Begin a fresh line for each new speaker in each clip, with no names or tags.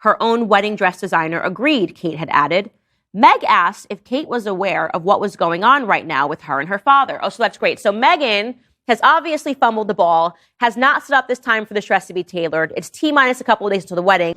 Her own wedding dress designer agreed, Kate had added. Meg asked if Kate was aware of what was going on right now with her and her father. Oh, so that's great. So Meghan has obviously fumbled the ball, has not set up this time for this dress to be tailored. It's T-minus a couple of days until the wedding.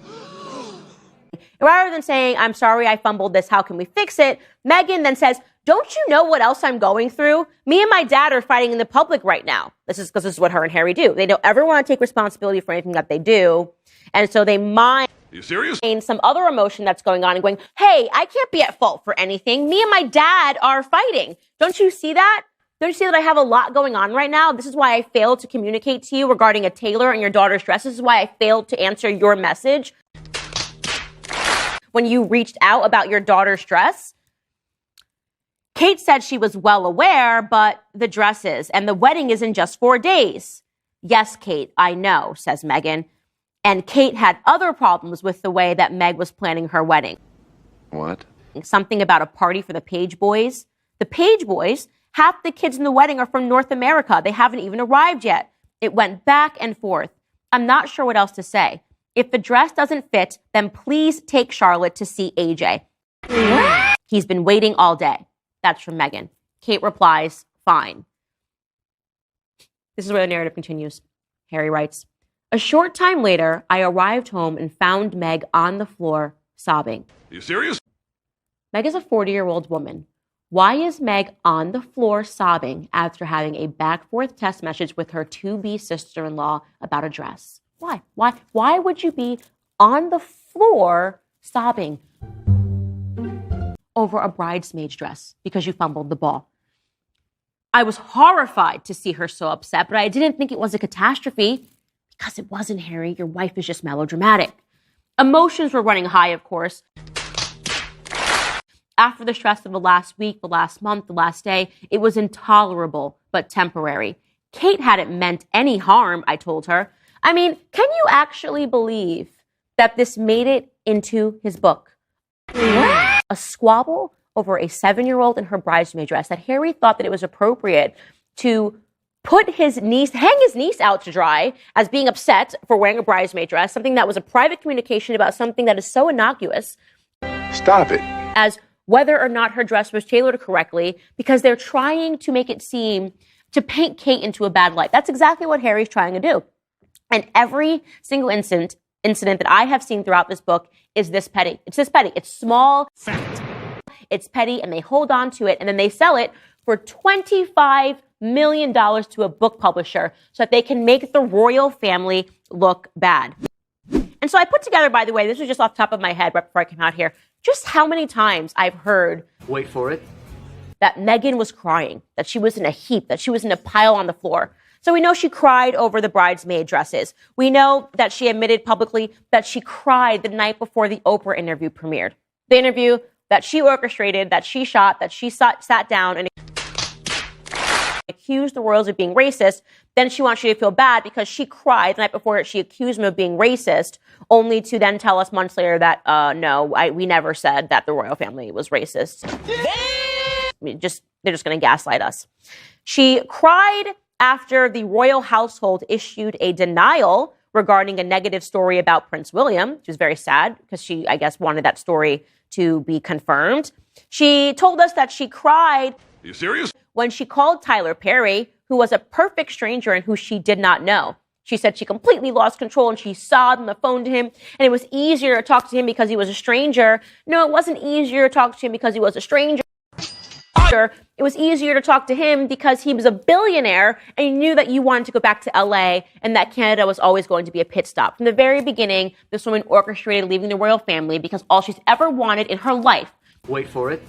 Rather than saying, I'm sorry I fumbled this, how can we fix it? Meghan then says, don't you know what else I'm going through? Me and my dad are fighting in the public right now. This is because this is what her and Harry do. They don't ever want to take responsibility for anything that they do. And so they mind
you serious?
Some other emotion that's going on and going, hey, I can't be at fault for anything. Me and my dad are fighting. Don't you see that? Don't you see that I have a lot going on right now? This is why I failed to communicate to you regarding a tailor and your daughter's dress. This is why I failed to answer your message when you reached out about your daughter's dress. Kate said she was well aware, but the dresses and the wedding is in just 4 days. Yes, Kate, I know, says Meghan. And Kate had other problems with the way that Meg was planning her wedding.
What?
Something about a party for the Page boys. The Page boys, half the kids in the wedding are from North America. They haven't even arrived yet. It went back and forth. I'm not sure what else to say. If the dress doesn't fit, then please take Charlotte to see AJ. He's been waiting all day. That's from Meghan. Kate replies, fine. This is where the narrative continues. Harry writes, a short time later, I arrived home and found Meg on the floor sobbing.
You serious?
Meg is a 40-year-old woman. Why is Meg on the floor sobbing after having a back-forth text message with her to-be sister-in-law about a dress? Why? Why would you be on the floor sobbing over a bridesmaid's dress because you fumbled the ball? I was horrified to see her so upset, but I didn't think it was a catastrophe because it wasn't, Harry. Your wife is just melodramatic. Emotions were running high, of course. After the stress of the last week, the last month, the last day, it was intolerable, but temporary. Kate hadn't meant any harm, I told her. I mean, can you actually believe that this made it into his book? A squabble over a 7-year-old in her bridesmaid dress that Harry thought that it was appropriate to put his niece, hang his niece out to dry as being upset for wearing a bridesmaid dress, something that was a private communication about something that is so innocuous.
Stop it.
As whether or not her dress was tailored correctly, because they're trying to make it seem, to paint Kate into a bad light. That's exactly what Harry's trying to do. And every single incident that I have seen throughout this book is this petty. It's this petty. It's small, it's petty, and they hold on to it, and then they sell it for $25 million to a book publisher so that they can make the royal family look bad. And so I put together, by the way, this was just off the top of my head right before I came out here, just how many times I've heard,
wait for it,
that Meghan was crying, that she was in a heap, that she was in a pile on the floor. So we know she cried over the bridesmaid dresses. We know that she admitted publicly that she cried the night before the Oprah interview premiered. The interview that she orchestrated, that she shot, that she sat down and accused the royals of being racist. Then she wants you to feel bad because she cried the night before she accused him of being racist, only to then tell us months later that, we never said that the royal family was racist. They're just going to gaslight us. She cried after the royal household issued a denial regarding a negative story about Prince William, which was very sad because she, I guess, wanted that story to be confirmed. She told us that she cried.
Are you serious?
When she called Tyler Perry, who was a perfect stranger and who she did not know. She said she completely lost control and she sobbed on the phone to him, and it was easier to talk to him because he was a stranger. No, it wasn't easier to talk to him because he was a stranger. It was easier to talk to him because he was a billionaire and you knew that you wanted to go back to LA and that Canada was always going to be a pit stop. From the very beginning, this woman orchestrated leaving the royal family because all she's ever wanted in her life,
wait for it,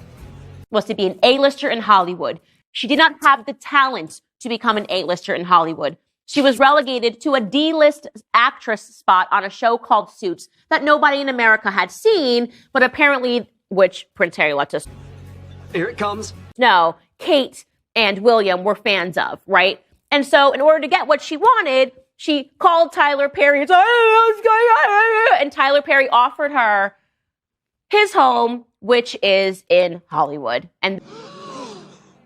was to be an A-lister in Hollywood. She did not have the talent to become an A-lister in Hollywood. She was relegated to a D-list actress spot on a show called Suits that nobody in America had seen, but apparently, which Prince Harry lets us
here it comes.
No, Kate and William were fans of, right? And so in order to get what she wanted, she called Tyler Perry and said, "Hey, what's going on?" And Tyler Perry offered her his home, which is in Hollywood. And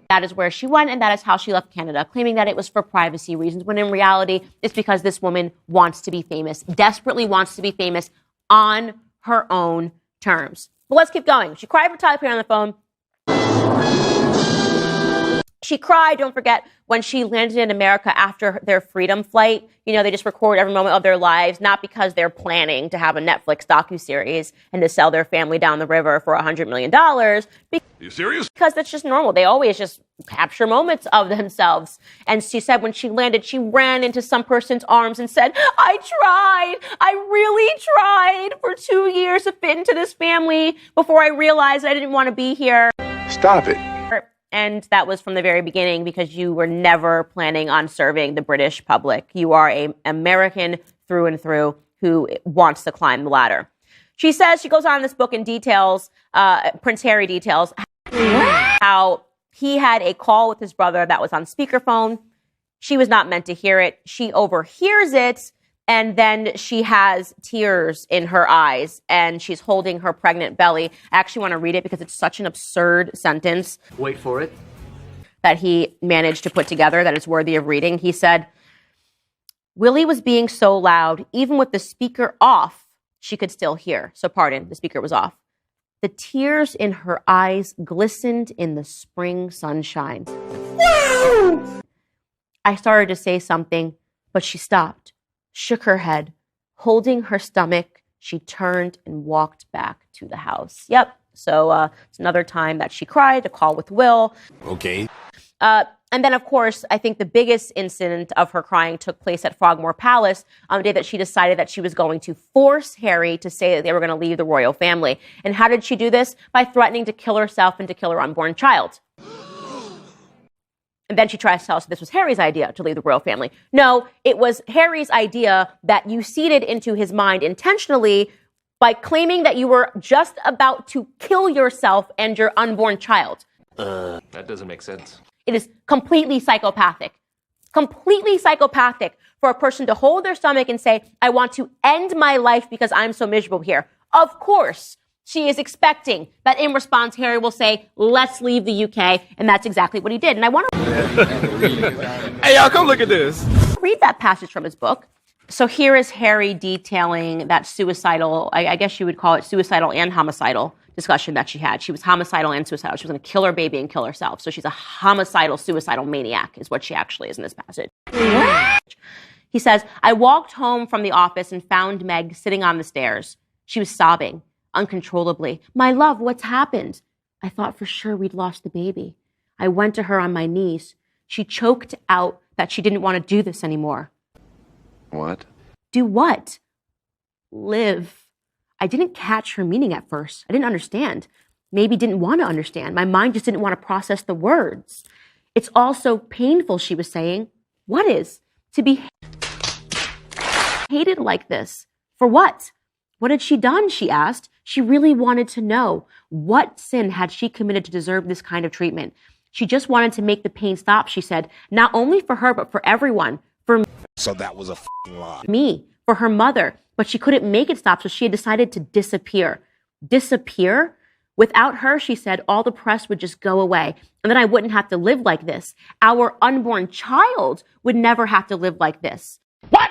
that is where she went, and that is how she left Canada, claiming that it was for privacy reasons, when in reality, it's because this woman wants to be famous, desperately wants to be famous on her own terms. But let's keep going. She cried for Tyler Perry on the phone. She cried, don't forget, when she landed in America after their freedom flight. You know, they just record every moment of their lives, not because they're planning to have a Netflix docuseries and to sell their family down the river for $100 million. Are
you serious?
Because that's just normal. They always just capture moments of themselves. And she said when she landed, she ran into some person's arms and said, I really tried for 2 years to fit into this family before I realized I didn't want to be here.
Stop it.
And that was from the very beginning because you were never planning on serving the British public. You are an American through and through who wants to climb the ladder. She says, she goes on in this book and details, Prince Harry details, how he had a call with his brother that was on speakerphone. She was not meant to hear it. She overhears it. And then she has tears in her eyes and she's holding her pregnant belly. I actually want to read it because it's such an absurd sentence.
Wait for it.
That he managed to put together that is worthy of reading. He said, Willie was being so loud, even with the speaker off, she could still hear. So pardon, the speaker was off. The tears in her eyes glistened in the spring sunshine. Woo! I started to say something, but she stopped. Shook her head. Holding her stomach, she turned and walked back to the house. Yep. So it's another time that she cried, a call with Will.
Okay.
And then, of course, I think the biggest incident of her crying took place at Frogmore Palace on the day that she decided that she was going to force Harry to say that they were going to leave the royal family. And how did she do this? By threatening to kill herself and to kill her unborn child. And then she tries to tell us this was Harry's idea to leave the royal family. No, it was Harry's idea that you seeded into his mind intentionally by claiming that you were just about to kill yourself and your unborn child.
That doesn't make sense.
It is completely psychopathic for a person to hold their stomach and say, I want to end my life because I'm so miserable here. Of course, she is expecting that in response, Harry will say, let's leave the UK. And that's exactly what he did. And I want to
Hey, y'all, come look at this.
read that passage from his book. So here is Harry detailing that suicidal, I guess you would call it suicidal and homicidal discussion that she had. She was homicidal and suicidal. She was going to kill her baby and kill herself. So she's a homicidal, suicidal maniac is what she actually is in this passage. He says, I walked home from the office and found Meg sitting on the stairs. She was sobbing uncontrollably. My love, what's happened? I thought for sure we'd lost the baby. I went to her on my knees. She choked out that she didn't want to do this anymore.
What?
Do what? Live. I didn't catch her meaning at first. I didn't understand. Maybe didn't want to understand. My mind just didn't want to process the words. It's all so painful, she was saying. What is? To be hated like this. For what? What had she done, she asked. She really wanted to know. What sin had she committed to deserve this kind of treatment? She just wanted to make the pain stop, she said. Not only for her, but for everyone. For
So that was a lie.
me, for her mother. But she couldn't make it stop, so she had decided to disappear. Disappear? Without her, she said, all the press would just go away. And then I wouldn't have to live like this. Our unborn child would never have to live like this.
What?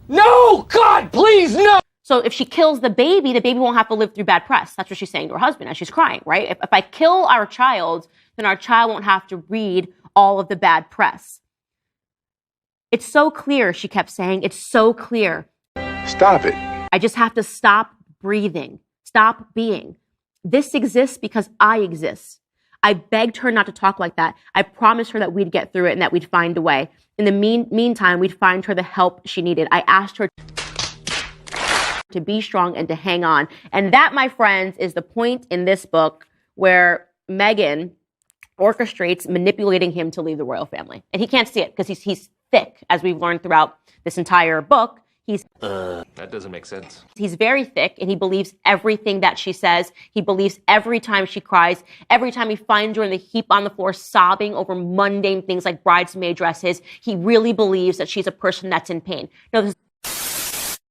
No! God, please, no!
So if she kills the baby won't have to live through bad press. That's what she's saying to her husband as she's crying, right? If I kill our child, then our child won't have to read all of the bad press. It's so clear, she kept saying. It's so clear.
Stop it.
I just have to stop breathing, stop being. This exists because I exist. I begged her not to talk like that. I promised her that we'd get through it and that we'd find a way. In the meantime, we'd find her the help she needed. I asked her to be strong and to hang on. And that, my friends, is the point in this book where Meghan orchestrates manipulating him to leave the royal family. And he can't see it because he's thick, as we've learned throughout this entire book.
That doesn't make sense.
He's very thick and he believes everything that she says. He believes every time she cries, every time he finds her in the heap on the floor sobbing over mundane things like bridesmaid dresses. He really believes that she's a person that's in pain. No, this